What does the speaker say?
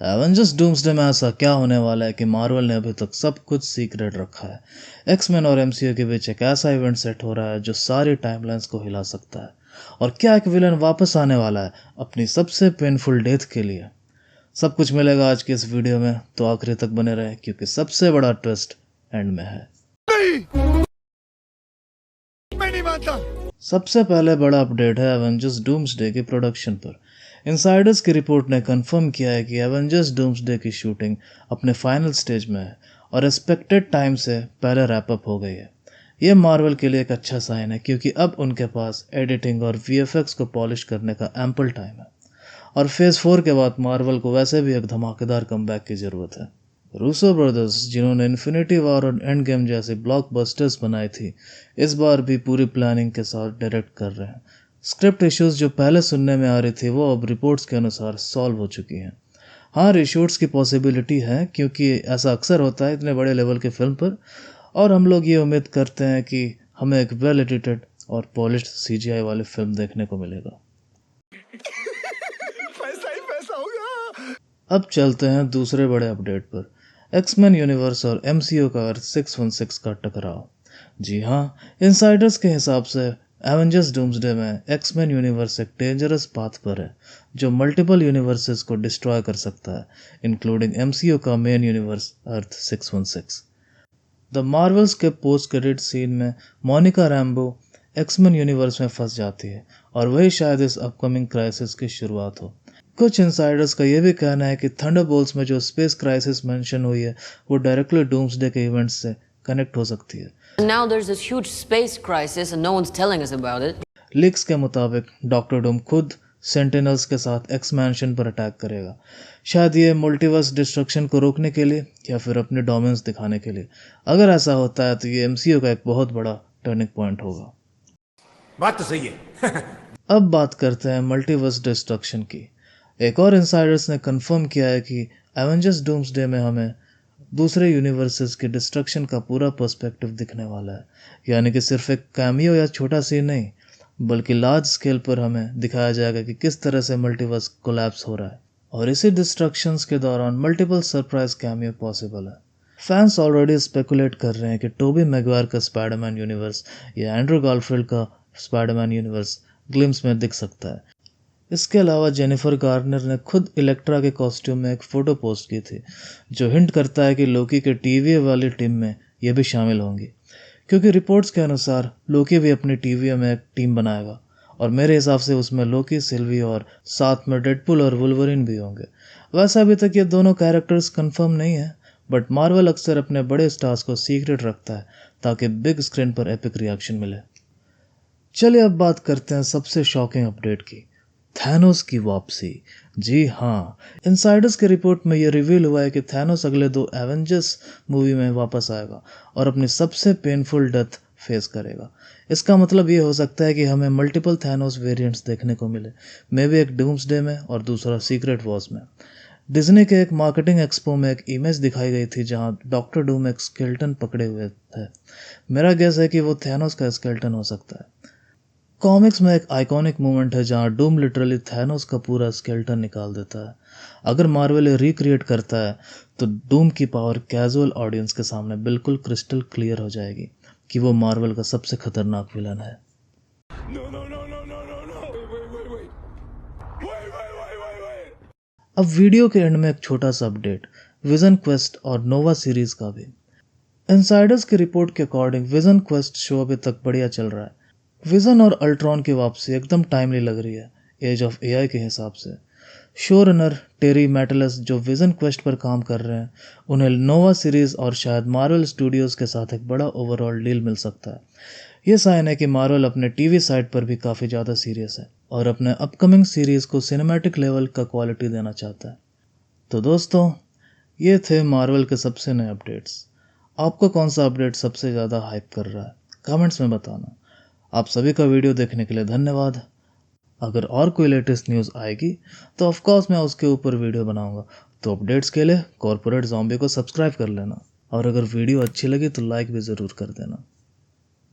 Avengers doomsday में ऐसा क्या होने वाला है कि मार्वल ने अभी तक सब कुछ सीक्रेट रखा है। एक्समैन और एमसीयू के बीच एक ऐसा इवेंट सेट हो रहा है जो सारी टाइमलाइंस को हिला सकता है। और क्या एक विलन वापस आने वाला है अपनी सबसे पेनफुल डेथ के लिए। सब कुछ मिलेगा आज की इस वीडियो में, तो आखिरी तक बने रहे क्योंकि सबसे बड़ा ट्विस्ट एंड में है। मैं नहीं मानता। सबसे पहले बड़ा अपडेट है एवेंजर्स डूम्सडे की प्रोडक्शन पर। इनसाइडर्स की रिपोर्ट ने कंफर्म किया है कि एवेंजर्स डूम्सडे की शूटिंग अपने फाइनल स्टेज में है और एक्सपेक्टेड टाइम से पहले रैप अप हो गई है। ये मार्वल के लिए एक अच्छा साइन है क्योंकि अब उनके पास एडिटिंग और वीएफएक्स को पॉलिश करने का एम्पल टाइम है। और फेज 4 के बाद मार्वल को वैसे भी एक धमाकेदार कमबैक की ज़रूरत है। रूसो ब्रदर्स, जिन्होंने इन्फिनिटी वॉर और एंड गेम जैसी ब्लॉकबस्टर्स बनाई थी, इस बार भी पूरी प्लानिंग के साथ डायरेक्ट कर रहे हैं। स्क्रिप्ट इश्यूज जो पहले सुनने में आ रही थी वो अब रिपोर्ट्स के अनुसार सॉल्व हो चुकी हैं। हाँ, रीशूट्स की पॉसिबिलिटी है क्योंकि ऐसा अक्सर होता है इतने बड़े लेवल की फिल्म पर। और हम लोग ये उम्मीद करते हैं कि हमें एक वेल एडिटेड और पॉलिश्ड सीजीआई वाली फिल्म देखने को मिलेगा। पैसा ही पैसा होगा। अब चलते हैं दूसरे बड़े अपडेट पर। एक्समैन यूनिवर्स और एमसीयू का अर्थ 616 का टकराव। जी हाँ, इनसाइडर्स के हिसाब से एवेंजर्स डूम्सडे में एक्समैन यूनिवर्स एक डेंजरस पाथ पर है जो मल्टीपल यूनिवर्सेस को डिस्ट्रॉय कर सकता है, इंक्लूडिंग एमसीयू का main universe earth 616। The Marvels के पोस्ट क्रेडिट सीन में मोनिका रैम्बो एक्समैन यूनिवर्स में फंस जाती है और वही शायद इस अपकमिंग क्राइसिस की शुरुआत हो। कुछ इनसाइडर्स का यह भी कहना है कि थंडरबोल्ट्स में जो स्पेस क्राइसिस मेंशन हुई है वो डायरेक्टली डूम्सडे के इवेंट्स से कनेक्ट हो सकती है। Now there's this huge space crisis and no one's telling us about it. Leaks के मुताबिक डॉक्टर डूम खुद सेंटिनल्स के साथ एक्स मैंशन पर अटैक करेगा, शायद ये मल्टीवर्स डिस्ट्रक्शन को रोकने के लिए या फिर अपने डोमिनेंस दिखाने के लिए। अगर ऐसा होता है तो ये एमसीयू का एक बहुत बड़ा टर्निंग पॉइंट होगा। बात तो सही है। अब बात करते हैं मल्टीवर्स डिस्ट्रक्शन की। एक और इनसाइडर्स ने कंफर्म किया है कि एवेंजर्स डूम्सडे में हमें दूसरे यूनिवर्सेस के डिस्ट्रक्शन का पूरा पर्सपेक्टिव दिखने वाला है। यानी कि सिर्फ एक कैमियो या छोटा सीन नहीं, बल्कि लार्ज स्केल पर हमें दिखाया जाएगा कि किस तरह से मल्टीवर्स कोलैप्स हो रहा है। और इसी डिस्ट्रक्शंस के दौरान मल्टीपल सरप्राइज कैमियो पॉसिबल है। फैंस ऑलरेडी स्पेकुलेट कर रहे हैं कि टोबी मैगवायर का स्पाइडरमैन यूनिवर्स या एंड्रू गारफील्ड का स्पाइडरमैन यूनिवर्स ग्लिम्स में दिख सकता है। इसके अलावा जेनिफर गार्नर ने खुद इलेक्ट्रा के कॉस्ट्यूम में एक फ़ोटो पोस्ट की थी जो हिंट करता है कि लोकी के टीवी वाली टीम में ये भी शामिल होंगी, क्योंकि रिपोर्ट्स के अनुसार लोकी भी अपनी टीवी में एक टीम बनाएगा और मेरे हिसाब से उसमें लोकी, सिल्वी और साथ में डेडपुल और वुल्वरिन भी होंगे। वैसे अभी तक ये दोनों कैरेक्टर्स कंफर्म नहीं है, बट मार्वल अक्सर अपने बड़े स्टार्स को सीक्रेट रखता है ताकि बिग स्क्रीन पर एपिक रिएक्शन मिले। चलिए अब बात करते हैं सबसे शॉकिंग अपडेट की, थैनोस की वापसी। जी हाँ, इनसाइडर्स के रिपोर्ट में यह रिवील हुआ है कि थैनोस अगले 2 एवेंजर्स मूवी में वापस आएगा और अपनी सबसे पेनफुल डेथ फेस करेगा। इसका मतलब ये हो सकता है कि हमें मल्टीपल थैनोस वेरिएंट्स देखने को मिले, मे भी एक डूम्सडे में और दूसरा सीक्रेट वॉर्स में। डिज्नी के एक मार्केटिंग एक्सपो में एक इमेज दिखाई गई थी जहां डॉक्टर डूम एक स्केल्टन पकड़े हुए थे। मेरा गेस है कि वो थैनोस का स्केल्टन हो सकता है। कॉमिक्स में एक आइकॉनिक मोमेंट है जहां डूम लिटरली थैनोस का पूरा स्केल्टन निकाल देता है। अगर मार्वल रिक्रिएट करता है तो डूम की पावर कैजुअल ऑडियंस के सामने बिल्कुल क्रिस्टल क्लियर हो जाएगी कि वो मार्वल का सबसे खतरनाक विलन है। No no no no no no no. अब वीडियो के एंड में एक छोटा सा अपडेट विजन क्वेस्ट और नोवा सीरीज का भी। इनसाइडर्स की रिपोर्ट के अकॉर्डिंग विजन क्वेस्ट शो अभी तक बढ़िया चल रहा है। विजन और अल्ट्रॉन की वापसी एकदम टाइमली लग रही है एज ऑफ एआई के हिसाब से। शो रनर टेरी मैटलस जो विजन क्वेस्ट पर काम कर रहे हैं, उन्हें नोवा सीरीज और शायद मार्वल स्टूडियोज के साथ एक बड़ा ओवरऑल डील मिल सकता है। ये साइन है कि मार्वल अपने टीवी साइट पर भी काफ़ी ज़्यादा सीरियस है और अपने अपकमिंग सीरीज को सिनेमैटिक लेवल का क्वालिटी देना चाहता है। तो दोस्तों, ये थे मार्वल के सबसे नए अपडेट्स। आपको कौन सा अपडेट सबसे ज़्यादा हाइप कर रहा है, कमेंट्स में बताना। आप सभी का वीडियो देखने के लिए धन्यवाद। अगर और कोई लेटेस्ट न्यूज़ आएगी तो ऑफकोर्स मैं उसके ऊपर वीडियो बनाऊंगा। तो अपडेट्स के लिए कॉर्पोरेट ज़ॉम्बी को सब्सक्राइब कर लेना और अगर वीडियो अच्छी लगी तो लाइक भी ज़रूर कर देना।